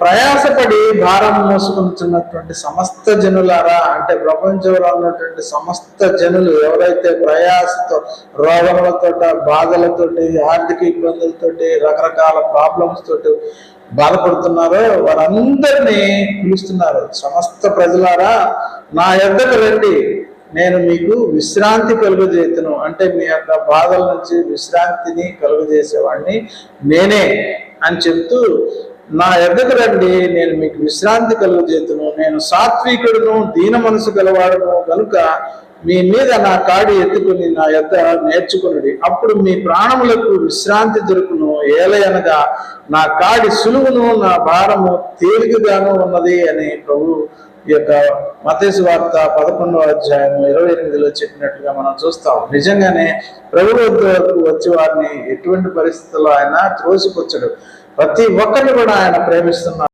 ప్రయాసపడి భారం మోసుకుంటున్నటువంటి సమస్త జనులారా, అంటే ప్రపంచంలో ఉన్నటువంటి సమస్త జనులు ఎవరైతే ప్రయాసతో, రోగములతో, బాధలతోటి, ఆర్థిక ఇబ్బందులతోటి, రకరకాల ప్రాబ్లమ్స్ తోటి బాధపడుతున్నారో వారందరినీ పిలుస్తున్నారు. సమస్త ప్రజలారా నా యొద్దకు రండి, నేను మీకు విశ్రాంతి కలుగజేతును. అంటే మీ యొక్క బాధల నుంచి విశ్రాంతిని కలుగజేసేవాడిని నేనే అని చెప్తూ, నా యొద్దకు రండి, నేను మీకు విశ్రాంతి కలుగజేతును. నేను సాత్వికుడును, దీన మనసు గలవాడును కనుక మీ మీద నా కాడి ఎత్తుకుని నా యొద్ద నేర్చుకునుడి, అప్పుడు మీ ప్రాణములకు విశ్రాంతి దొరుకును. ఏలయనగా నా కాడి సులువును, నా భారము తేలికగాను ఉన్నది అని ప్రభు ఈ యొక్క మత్తయి సువార్త 11వ అధ్యాయం 28లో చెప్పినట్లుగా మనం చూస్తాం. నిజంగానే ప్రభు వద్దకు వచ్చే వారిని ఎటువంటి పరిస్థితుల్లో ఆయన త్రోసిపుచ్చడు. ప్రతి ఒక్కరిని కూడా ఆయన ప్రేమిస్తున్నారు.